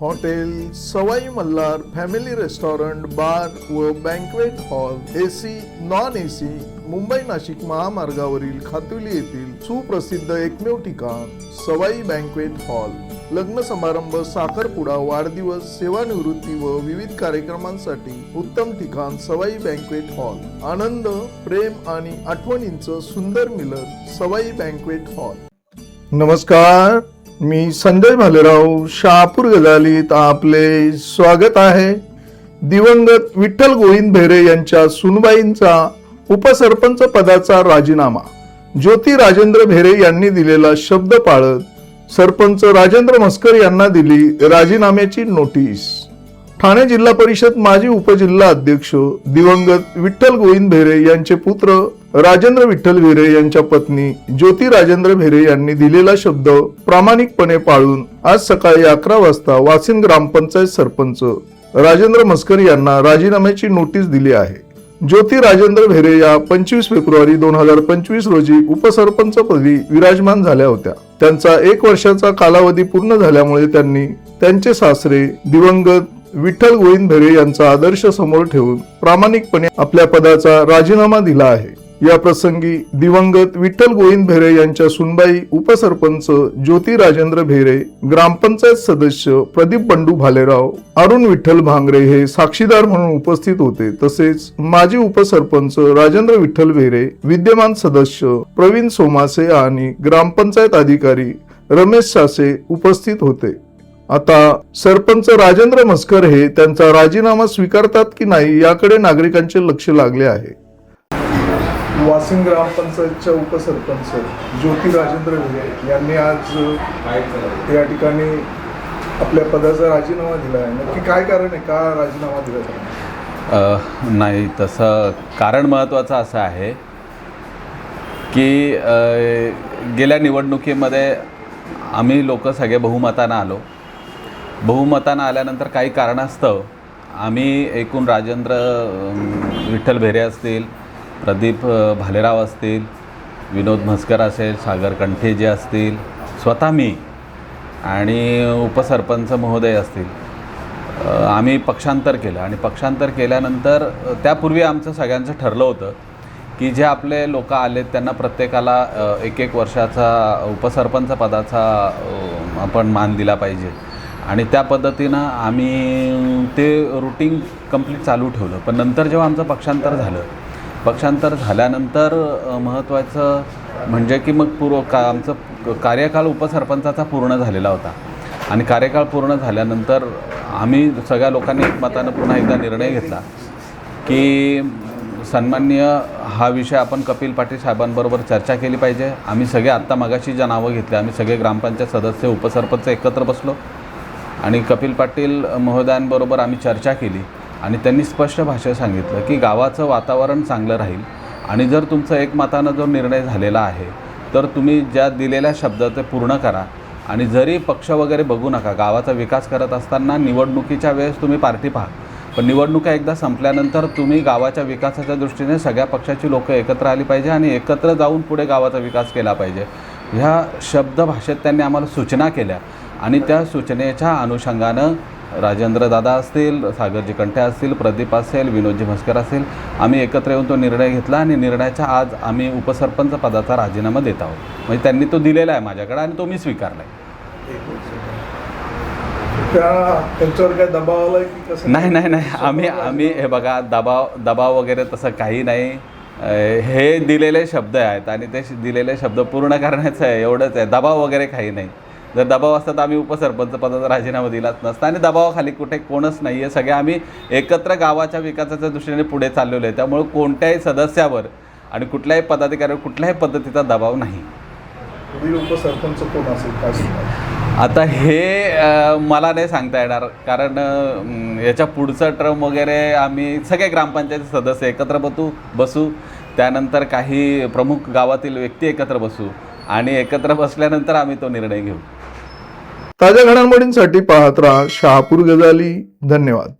Hotel सवाई Malhar family restaurant bar व banquet hall AC non AC Mumbai Nashik महामार्गावरील खातुली येथील सुप्रसिद्ध एकमेव ठिकाण सवाई बँक्वेट हॉल। लग्न समारंभ, साखरपुडा, वाढदिवस, सेवानिवृत्ती व विविध कार्यक्रमांसाठी उत्तम ठिकाण सवाई बँक्वेट हॉल। आनंद, प्रेम आणि आठवणींचं सुंदर मिलन सवाई बँक्वेट हॉल। नमस्कार, मी संजय भालेराव शहापूर गजालीत आपले स्वागत आहे। दिवंगत विठ्ठल गोविंद भेरे यांच्या सुनबाईंचा उपसरपंच पदाचा राजीनामा। ज्योती राजेंद्र भेरे यांनी दिलेला शब्द पाळत सरपंच राजेंद्र मस्कर यांना दिली राजीनाम्याची नोटीस। ठाणे जिल्हा परिषद माजी उपजिल्हा अध्यक्ष दिवंगत विठ्ठल गोविंद भेरे यांचे पुत्र राजेंद्र विठ्ठल भेरे यांच्या पत्नी ज्योती राजेंद्र भेरे यांनी दिलेला शब्द प्रामाणिकपणे पाळून आज सकाळी 11 वाजता वासिंद ग्रामपंचायत सरपंच राजेंद्र मस्कर यांना राजीनाम्याची नोटीस दिली आहे। ज्योती राजेंद्र भेरे या 25 फेब्रुवारी 2025 रोजी उपसरपंच पदी विराजमान झाल्या होत्या। त्यांचा 1 वर्षाचा कालावधी पूर्ण झाल्यामुळे त्यांनी त्यांचे सासरे दिवंगत विठ्ठल गोविंद भेरे यांचा आदर्श समोर ठेवून प्रामाणिकपणे आपल्या पदाचा राजीनामा दिला आहे। या प्रसंगी दिवंगत विठ्ठल गोविंद भेरे यांच्या सुनबाई उपसरपंच ज्योती राजेंद्र भेरे, ग्रामपंचायत सदस्य प्रदीप बंडू भालेराव, अरुण विठ्ठल भांगरे हे साक्षीदार म्हणून उपस्थित होते। तसेच माजी उपसरपंच राजेंद्र विठ्ठल भेरे, विद्यमान सदस्य प्रवीण सोमासे आणि ग्रामपंचायत अधिकारी रमेश सासे उपस्थित होते। आता सरपंच राजेंद्र मस्कर हे त्यांचा राजीनामा स्वीकारतात की नाही याकडे नागरिकांचे लक्ष लागले आहे। वासिंद ग्रामपंचायतच्या उपसरपंच ज्योती राजेंद्र भेरे यांनी आज या ठिकाणी आपल्या पदाचा राजीनामा दिला आहे। नक्की काय कारण आहे, का राजीनामा दिला? नाही, तसं कारण महत्त्वाचं असं आहे की गेल्या निवडणुकीमध्ये आम्ही लोक सगळे बहुमतानं आलो। बहुमतानं आल्यानंतर काही कारणास्तव आम्ही एकूण राजेंद्र विठ्ठल भेरे असतील, प्रदीप भालेराव असतील, विनोद म्हस्कर असेल, सागर कंठे जे असतील, स्वतः मी आणि उपसरपंच महोदय असतील, आम्ही पक्षांतर केलं। आणि पक्षांतर केल्यानंतर त्यापूर्वी आमचं सगळ्यांचं ठरलं होतं की जे आपले लोक आलेत त्यांना प्रत्येकाला 1-1 वर्षाचा उपसरपंच पदाचा आपण मान दिला पाहिजे आणि त्या पद्धतीनं आम्ही ते रूटीन कंप्लीट चालू ठेवलं। पण नंतर जेव्हा आमचं पक्षांतर झाल्यानंतर महत्त्वाचं म्हणजे की मग आमचं कार्यकाळ उपसरपंचाचा पूर्ण झालेला होता आणि कार्यकाळ पूर्ण झाल्यानंतर आम्ही सगळ्या लोकांनी एकमतानं पुन्हा एकदा निर्णय घेतला की सन्माननीय हा विषय आपण कपिल पाटील साहेबांबरोबर चर्चा केली पाहिजे। आम्ही सगळे आत्ता मगाशी ज्या नावं घेतली, आम्ही सगळे ग्रामपंचायत सदस्य उपसरपंच एकत्र बसलो आणि कपिल पाटील महोदयांबरोबर आम्ही चर्चा केली आणि त्यांनी स्पष्ट भाषेत सांगितलं की गावाचं वातावरण चांगलं राहील आणि जर तुमचं एकमतानं जो निर्णय झालेला आहे तर तुम्ही ज्या दिलेल्या शब्द ते पूर्ण करा आणि जरी पक्ष वगैरे बघू नका, गावाचा विकास करत असताना निवडणुकीच्या वेळेस तुम्ही पार्टी पहा, पण निवडणुका एकदा संपल्यानंतर तुम्ही गावाच्या विकासाच्या दृष्टीने सगळ्या पक्षाची लोकं एकत्र आली पाहिजे आणि एकत्र जाऊन पुढे गावाचा विकास केला पाहिजे। ह्या शब्द भाषेत त्यांनी आम्हाला सूचना केल्या आणि त्या सूचनेच्या अनुषंगानं राजेंद्र दादा असतील, सागरजी कंठे असतील, प्रदीप असेल, विनोदजी म्हस्कर असेल, आम्ही एकत्र येऊन तो निर्णय घेतला आणि निर्णयाच्या आज आम्ही उपसरपंच पदाचा राजीनामा देत आहोत। म्हणजे त्यांनी तो दिलेला आहे माझ्याकडे आणि तो मी स्वीकारला आहे। त्यांच्यावर काय दबाव आलाय की कसं? नाही, आम्ही हे बघा, दबाव वगैरे तसं काही नाही। हे दिलेले शब्द आहेत आणि ते दिलेले शब्द पूर्ण करण्याचं आहे, एवढंच आहे। दबाव वगैरे काही नाही। जर दबाव असता तर आम्ही उपसरपंच पदाचा राजीनामा दिलाच नसता आणि दबावाखाली कुठे कोणच नाही आहे। सगळे आम्ही एकत्र गावाच्या विकासाच्या दृष्टीने पुढे चाललेलो आहे, त्यामुळे कोणत्याही सदस्यावर आणि कुठल्याही पदाधिकाऱ्यावर कुठल्याही पद्धतीचा दबाव नाही। उपसरपंच कोण असेल काय आता हे मला नाही सांगता येणार, कारण याच्या पुढचं टर्म वगैरे आम्ही सगळे ग्रामपंचायत सदस्य एकत्र बसू, त्यानंतर काही प्रमुख गावातील व्यक्ती एकत्र बसू आणि एकत्र बसल्यानंतर आम्ही तो निर्णय घेऊ। ताज्या घडामोडींसाठी पाहत राहा शहापूर गजाली। धन्यवाद।